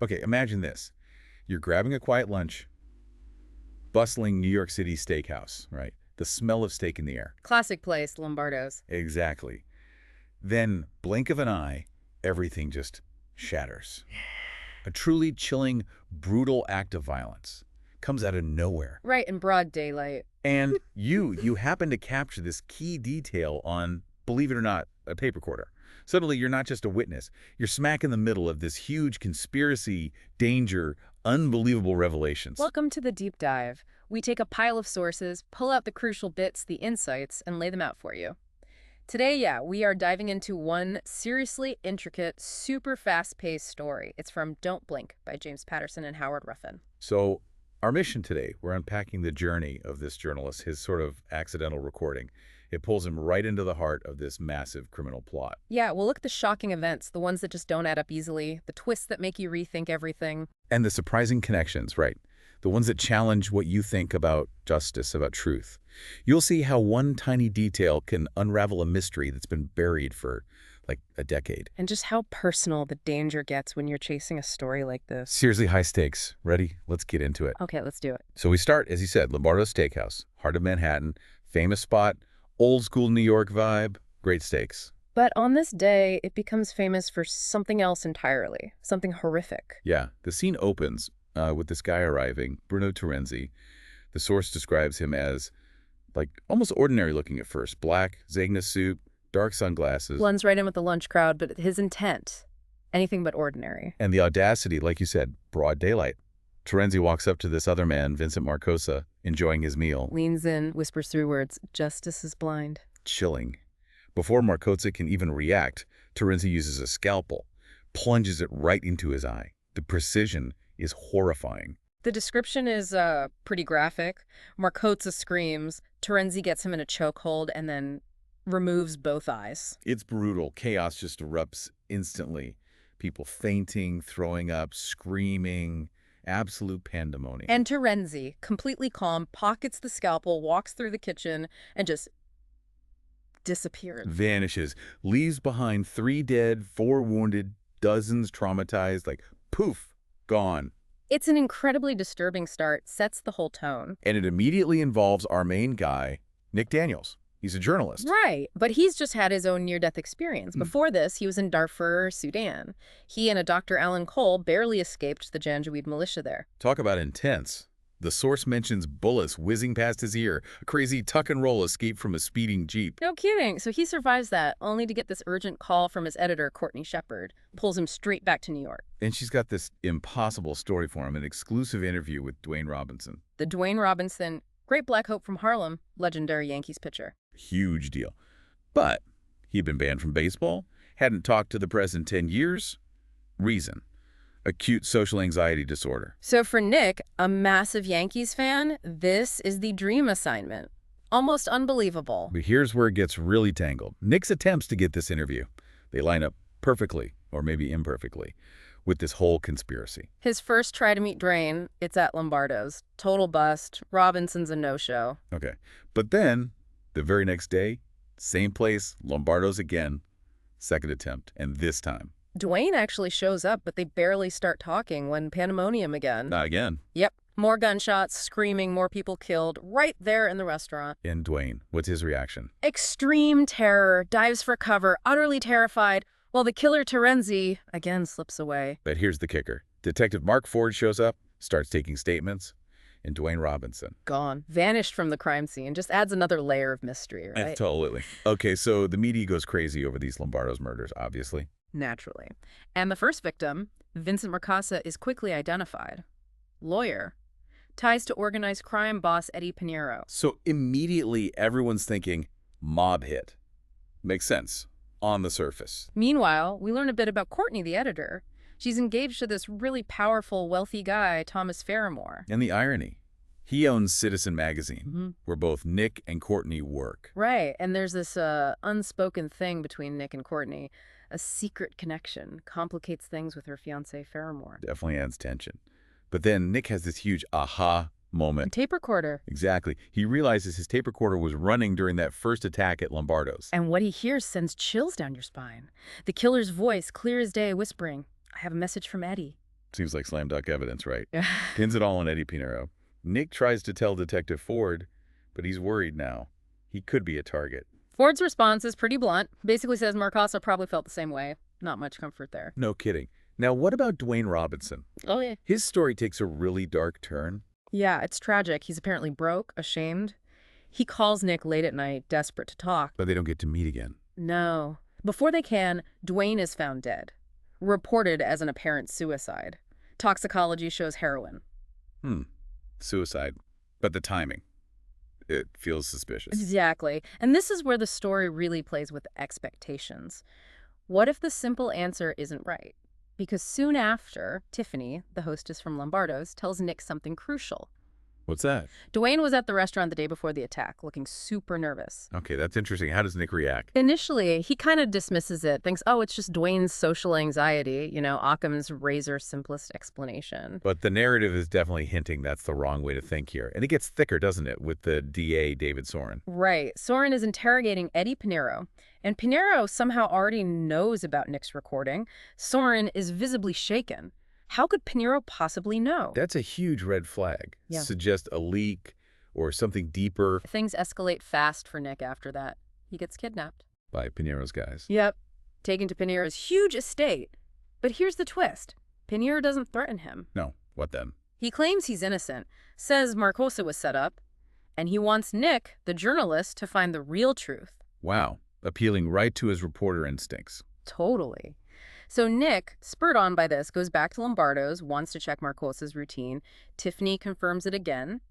Okay, imagine this. You're grabbing a quiet lunch, bustling New York City steakhouse, right? The smell of steak in the air. Classic place, Lombardo's. Exactly. Then, blink of an eye, everything just shatters. A truly chilling, brutal act of violence comes out of nowhere. Right in broad daylight. And you happen to capture this key detail on, believe it or not, a tape recorder. Suddenly, you're not just a witness. You're smack in the middle of this huge conspiracy, danger, unbelievable revelations. Welcome to the deep dive. We take a pile of sources, pull out the crucial bits, the insights, and lay them out for you. Today, we are diving into one seriously intricate, super fast-paced story. It's from Don't Blink by James Patterson and Howard Ruffin. So, our mission today, we're unpacking the journey of this journalist, his sort of accidental recording. It pulls him right into the heart of this massive criminal plot. Yeah, we'll look at the shocking events, the ones that just don't add up easily, the twists that make you rethink everything. And the surprising connections, right? The ones that challenge what you think about justice, about truth. You'll see how one tiny detail can unravel a mystery that's been buried for, like, a decade. And just how personal the danger gets when you're chasing a story like this. Seriously high stakes. Ready? Let's get into it. Okay, let's do it. So we start, as you said, Lombardo's Steakhouse, heart of Manhattan, famous spot, old school New York vibe, great steaks. But on this day, it becomes famous for something else entirely, something horrific. Yeah, the scene opens with this guy arriving, Bruno Terenzi. The source describes him as, like, almost ordinary looking at first. Black, Zegna suit, dark sunglasses. Blends right in with the lunch crowd, but his intent, anything but ordinary. And the audacity, like you said, broad daylight. Terenzi walks up to this other man, Vincent Marcosa, enjoying his meal. Leans in, whispers three words, "Justice is blind." Chilling. Before Marcosa can even react, Terenzi uses a scalpel, plunges it right into his eye. The precision is horrifying. The description is pretty graphic. Marcosa screams, Terenzi gets him in a chokehold, and then removes both eyes. It's brutal. Chaos just erupts instantly. People fainting, throwing up, screaming. Absolute pandemonium. And Terenzi, completely calm, pockets the scalpel, walks through the kitchen, and just disappears. Vanishes. Leaves behind 3 dead, 4 wounded, dozens traumatized, like poof, gone. It's an incredibly disturbing start, sets the whole tone. And it immediately involves our main guy, Nick Daniels. He's a journalist. Right, but he's just had his own near-death experience. Before this, he was in Darfur, Sudan. He and a Dr. Alan Cole barely escaped the Janjaweed militia there. Talk about intense. The source mentions bullets whizzing past his ear, a crazy tuck-and-roll escape from a speeding Jeep. No kidding. So he survives that, only to get this urgent call from his editor, Courtney Shepard. Pulls him straight back to New York. And she's got this impossible story for him, an exclusive interview with Dwayne Robinson. The Dwayne Robinson, great black hope from Harlem, legendary Yankees pitcher. Huge deal. But he'd been banned from baseball, hadn't talked to the press in 10 years. Reason: acute social anxiety disorder. So for Nick, a massive Yankees fan, this is the dream assignment. Almost unbelievable. But here's where it gets really tangled. Nick's attempts to get this interview, they line up perfectly, or maybe imperfectly, with this whole conspiracy. His first try to meet Dwayne, it's at Lombardo's. Total bust. Robinson's a no-show. Okay. But then, the very next day, same place, Lombardo's again, second attempt, and this time. Dwayne actually shows up, but they barely start talking when pandemonium again. Not again. Yep. More gunshots, screaming, more people killed, right there in the restaurant. And Dwayne, what's his reaction? Extreme terror, dives for cover, utterly terrified, while the killer Terenzi again slips away. But here's the kicker. Detective Mark Ford shows up, starts taking statements, and Dwayne Robinson. Gone. Vanished from the crime scene. Just adds another layer of mystery, right? Totally. Okay, so the media goes crazy over these Lombardo's murders, obviously. Naturally. And the first victim, Vincent Marcosa, is quickly identified. Lawyer. Ties to organized crime boss Eddie Pinheiro. So immediately everyone's thinking, mob hit. Makes sense, on the surface. Meanwhile, we learn a bit about Courtney, the editor. She's engaged to this really powerful, wealthy guy, Thomas Ferrimore. And the irony, he owns Citizen magazine, where both Nick and Courtney work. Right, and there's this unspoken thing between Nick and Courtney. A secret connection complicates things with her fiancé, Ferrimore. Definitely adds tension. But then Nick has this huge aha moment. A tape recorder. Exactly. He realizes his tape recorder was running during that first attack at Lombardo's. And what he hears sends chills down your spine. The killer's voice, clear as day, whispering, "I have a message from Eddie." Seems like slam dunk evidence, right? Pins it all on Eddie Pinero. Nick tries to tell Detective Ford, but he's worried now. He could be a target. Ford's response is pretty blunt. Basically says Marcasa probably felt the same way. Not much comfort there. No kidding. Now, what about Dwayne Robinson? Oh, yeah. His story takes a really dark turn. Yeah, it's tragic. He's apparently broke, ashamed. He calls Nick late at night, desperate to talk. But they don't get to meet again. No. Before they can, Dwayne is found dead, reported as an apparent suicide. Toxicology shows heroin. Suicide. But the timing. It feels suspicious. Exactly. And this is where the story really plays with expectations. What if the simple answer isn't right? Because soon after, Tiffany, the hostess from Lombardo's, tells Nick something crucial. What's that? Dwayne was at the restaurant the day before the attack, looking super nervous. Okay, that's interesting. How does Nick react? Initially, he kind of dismisses it, thinks, oh, it's just Dwayne's social anxiety, Occam's razor simplest explanation. But the narrative is definitely hinting that's the wrong way to think here. And it gets thicker, doesn't it, with the DA, David Soren? Right. Soren is interrogating Eddie Pinero, and Pinero somehow already knows about Nick's recording. Soren is visibly shaken. How could Pinero possibly know? That's a huge red flag. Yeah. Suggest a leak or something deeper. Things escalate fast for Nick after that. He gets kidnapped. By Pinero's guys. Yep. Taken to Pinero's huge estate. But here's the twist. Pinero doesn't threaten him. No. What then? He claims he's innocent, says Marcosa was set up, and he wants Nick, the journalist, to find the real truth. Wow. Appealing right to his reporter instincts. Totally. So Nick, spurred on by this, goes back to Lombardo's, wants to check Marcosa's routine. Tiffany confirms it again.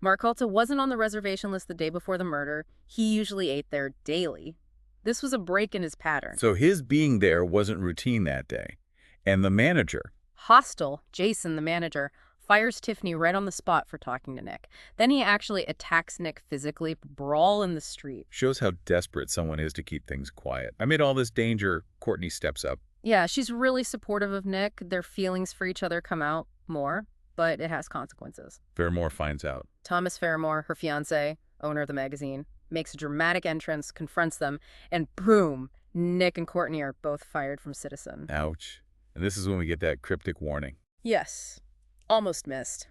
Marcosa wasn't on the reservation list the day before the murder. He usually ate there daily. This was a break in his pattern. So his being there wasn't routine that day. And the manager. Hostile, Jason, the manager, fires Tiffany right on the spot for talking to Nick. Then he actually attacks Nick physically, brawl in the street. Shows how desperate someone is to keep things quiet. Amid all this danger, Courtney steps up. Yeah, she's really supportive of Nick. Their feelings for each other come out more, but it has consequences. Fairmore finds out. Thomas Fairmore, her fiancé, owner of the magazine, makes a dramatic entrance, confronts them, and boom, Nick and Courtney are both fired from Citizen. Ouch. And this is when we get that cryptic warning. Yes, almost missed.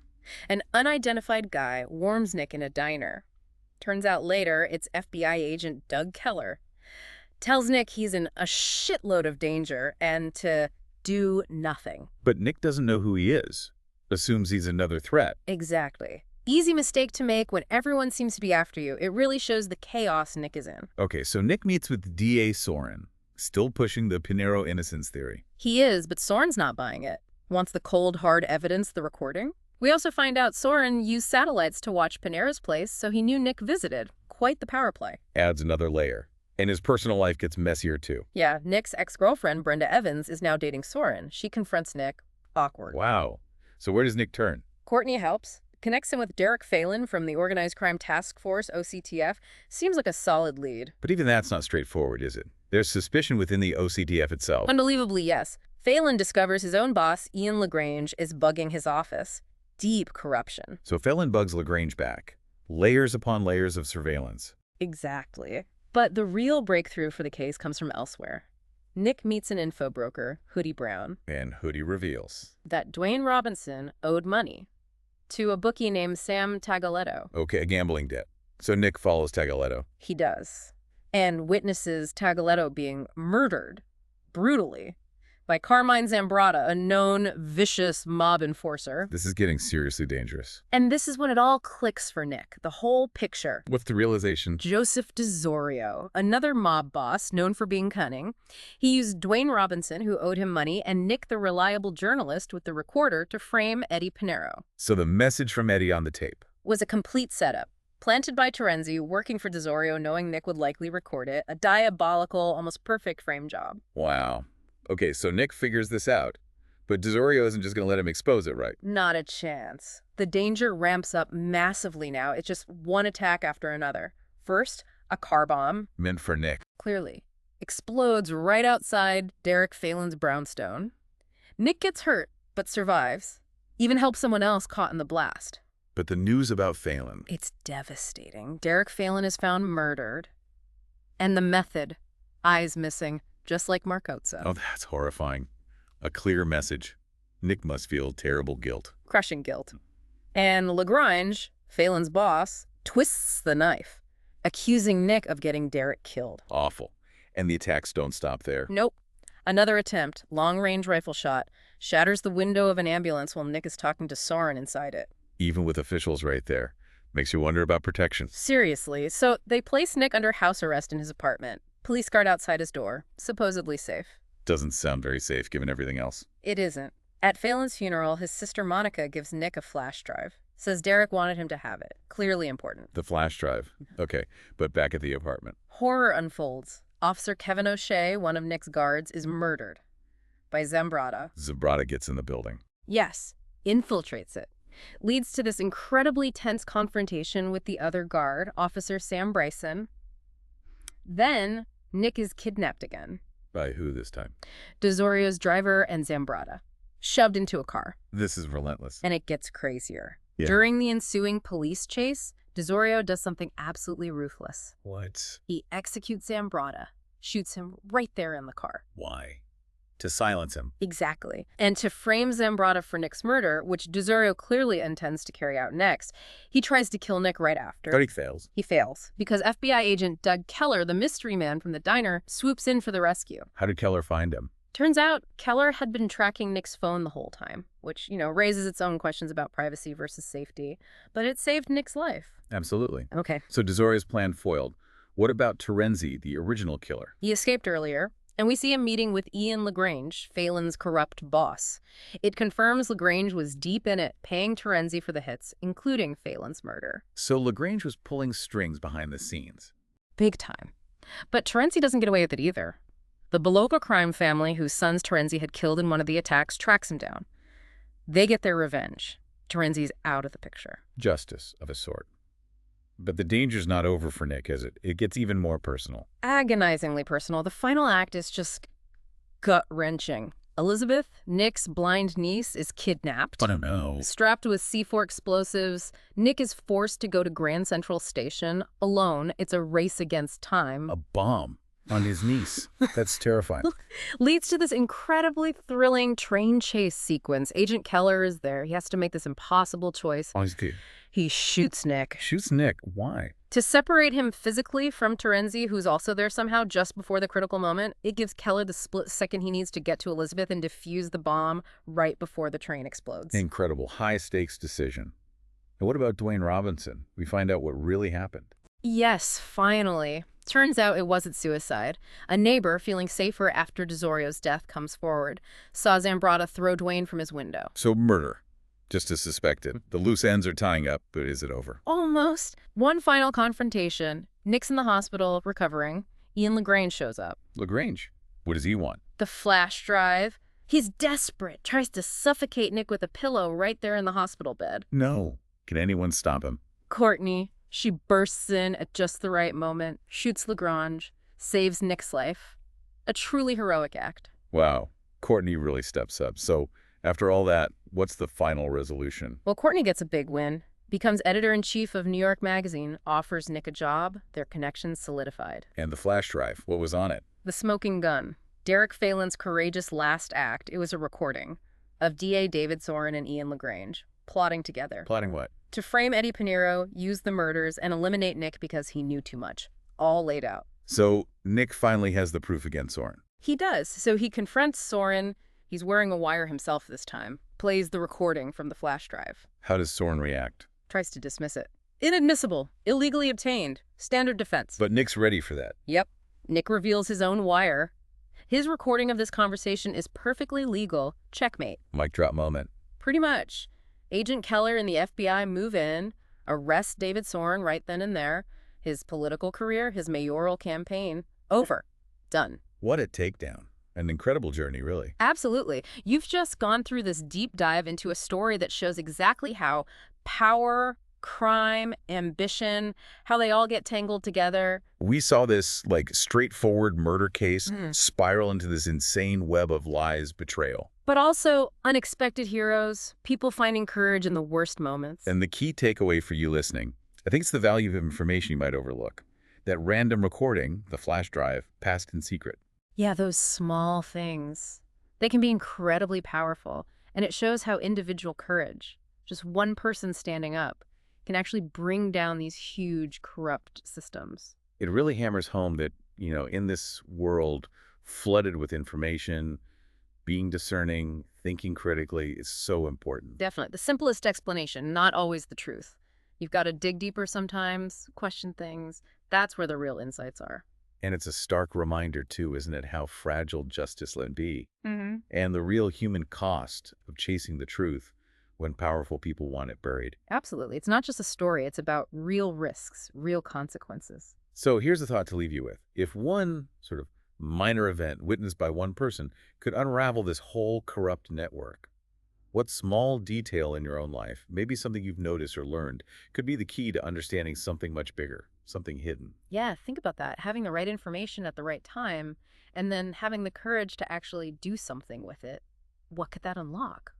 An unidentified guy warns Nick in a diner. Turns out later, it's FBI agent Doug Keller. Tells Nick he's in a shitload of danger and to do nothing. But Nick doesn't know who he is. Assumes he's another threat. Exactly. Easy mistake to make when everyone seems to be after you. It really shows the chaos Nick is in. Okay, so Nick meets with DA Soren, still pushing the Pinero innocence theory. He is, but Soren's not buying it. Wants the cold, hard evidence, the recording. We also find out Soren used satellites to watch Pinero's place, so he knew Nick visited. Quite the power play. Adds another layer. And his personal life gets messier, too. Yeah, Nick's ex-girlfriend, Brenda Evans, is now dating Soren. She confronts Nick. Awkward. Wow. So where does Nick turn? Courtney helps. Connects him with Derek Phelan from the Organized Crime Task Force, OCTF. Seems like a solid lead. But even that's not straightforward, is it? There's suspicion within the OCTF itself. Unbelievably, yes. Phelan discovers his own boss, Ian LaGrange, is bugging his office. Deep corruption. So Phelan bugs LaGrange back. Layers upon layers of surveillance. Exactly. But the real breakthrough for the case comes from elsewhere. Nick meets an info broker, Hoodie Brown. And Hoodie reveals That Dwayne Robinson owed money to a bookie named Sam Tagaletto. okay, a gambling debt. So Nick follows Tagaletto. He does. And witnesses Tagaletto being murdered, brutally, by Carmine Zambrata, a known vicious mob enforcer. This is getting seriously dangerous. And this is when it all clicks for Nick, the whole picture. What's the realization? Joseph DeZorio, another mob boss known for being cunning. He used Dwayne Robinson, who owed him money, and Nick, the reliable journalist with the recorder, to frame Eddie Pinero. So the message from Eddie on the tape. Was a complete setup. Planted by Terenzi, working for DeZorio, knowing Nick would likely record it. A diabolical, almost perfect frame job. Wow. Okay, so Nick figures this out, but DeZorio isn't just going to let him expose it, right? Not a chance. The danger ramps up massively now. It's just one attack after another. First, a car bomb. Meant for Nick. Clearly. Explodes right outside Derek Phelan's brownstone. Nick gets hurt, but survives. Even helps someone else caught in the blast. But the news about Phelan. It's devastating. Derek Phelan is found murdered. And the method. Eyes missing. Just like Marcosa. Oh, that's horrifying. A clear message. Nick must feel terrible guilt. Crushing guilt. And Lagrange, Phelan's boss, twists the knife, accusing Nick of getting Derek killed. Awful. And the attacks don't stop there. Nope. Another attempt, long-range rifle shot, shatters the window of an ambulance while Nick is talking to Soren inside it. Even with officials right there. Makes you wonder about protection. Seriously. So they place Nick under house arrest in his apartment. Police guard outside his door. Supposedly safe. Doesn't sound very safe given everything else. It isn't. At Phelan's funeral, his sister Monica gives Nick a flash drive. Says Derek wanted him to have it. Clearly important. The flash drive. Okay, but back at the apartment. Horror unfolds. Officer Kevin O'Shea, one of Nick's guards, is murdered by Zambrata. Zambrata gets in the building. Yes, infiltrates it. Leads to this incredibly tense confrontation with the other guard, Officer Sam Bryson. Then, Nick is kidnapped again. By who this time? DeZorio's driver and Zambrata. Shoved into a car. This is relentless. And it gets crazier. Yeah. During the ensuing police chase, DeZorio does something absolutely ruthless. What? He executes Zambrata, shoots him right there in the car. Why? To silence him. Exactly. And to frame Zambrata for Nick's murder, which DeZorio clearly intends to carry out next, he tries to kill Nick right after. But he fails. He fails, because FBI agent Doug Keller, the mystery man from the diner, swoops in for the rescue. How did Keller find him? Turns out Keller had been tracking Nick's phone the whole time, which, raises its own questions about privacy versus safety. But it saved Nick's life. Absolutely. Okay. So DeZorio's plan foiled. What about Terenzi, the original killer? He escaped earlier, and we see him meeting with Ian Lagrange, Phelan's corrupt boss. It confirms Lagrange was deep in it, paying Terenzi for the hits, including Phelan's murder. So Lagrange was pulling strings behind the scenes. Big time. But Terenzi doesn't get away with it either. The Bologna crime family, whose sons Terenzi had killed in one of the attacks, tracks him down. They get their revenge. Terenzi's out of the picture. Justice of a sort. But the danger's not over for Nick, is it? It gets even more personal. Agonizingly personal. The final act is just gut-wrenching. Elizabeth, Nick's blind niece, is kidnapped. I don't know. Strapped with C4 explosives, Nick is forced to go to Grand Central Station alone. It's a race against time. A bomb on his niece. That's terrifying. Leads to this incredibly thrilling train chase sequence. Agent Keller is there. He has to make this impossible choice. He shoots Nick. Shoots Nick? Why? To separate him physically from Terenzi, who's also there somehow just before the critical moment, it gives Keller the split second he needs to get to Elizabeth and defuse the bomb right before the train explodes. Incredible. High-stakes decision. And what about Dwayne Robinson? We find out what really happened. Yes, finally. Turns out it wasn't suicide. A neighbor, feeling safer after DeZorio's death, comes forward, saw Zambrata throw Dwayne from his window. So murder. Just as suspected. The loose ends are tying up, but is it over? Almost. One final confrontation. Nick's in the hospital, recovering. Ian Lagrange shows up. Lagrange? What does he want? The flash drive. He's desperate. Tries to suffocate Nick with a pillow right there in the hospital bed. No. Can anyone stop him? Courtney. She bursts in at just the right moment, shoots Lagrange, saves Nick's life. A truly heroic act. Wow. Courtney really steps up. So, after all that, what's the final resolution? Well, Courtney gets a big win. Becomes editor-in-chief of New York Magazine, offers Nick a job, their connections solidified. And the flash drive, what was on it? The smoking gun. Derek Phelan's courageous last act. It was a recording of D.A. David Soren and Ian Lagrange, plotting together. Plotting what? To frame Eddie Pinheiro, use the murders, and eliminate Nick because he knew too much. All laid out. So, Nick finally has the proof against Soren. He does. So he confronts Soren. He's wearing a wire himself this time. Plays the recording from the flash drive. How does Soren react? Tries to dismiss it. Inadmissible. Illegally obtained. Standard defense. But Nick's ready for that. Yep. Nick reveals his own wire. His recording of this conversation is perfectly legal. Checkmate. Mic drop moment. Pretty much. Agent Keller and the FBI move in, arrest David Soren right then and there. His political career, his mayoral campaign, over. Done. What a takedown. An incredible journey, really. Absolutely. You've just gone through this deep dive into a story that shows exactly how power, crime, ambition, how they all get tangled together. We saw this, straightforward murder case spiral into this insane web of lies, betrayal. But also unexpected heroes, people finding courage in the worst moments. And the key takeaway for you listening, I think it's the value of information you might overlook. That random recording, the flash drive, passed in secret. Yeah, those small things. They can be incredibly powerful. And it shows how individual courage, just one person standing up, can actually bring down these huge corrupt systems. It really hammers home that, in this world flooded with information, being discerning, thinking critically is so important. Definitely. The simplest explanation, not always the truth. You've got to dig deeper sometimes, question things. That's where the real insights are. And it's a stark reminder, too, isn't it, how fragile justice can be Hmm. and the real human cost of chasing the truth when powerful people want it buried. Absolutely. It's not just a story, it's about real risks, real consequences. So here's a thought to leave you with. If one sort of minor event witnessed by one person could unravel this whole corrupt network, what small detail in your own life, maybe something you've noticed or learned, could be the key to understanding something much bigger, something hidden? Yeah, think about that. Having the right information at the right time, and then having the courage to actually do something with it. What could that unlock?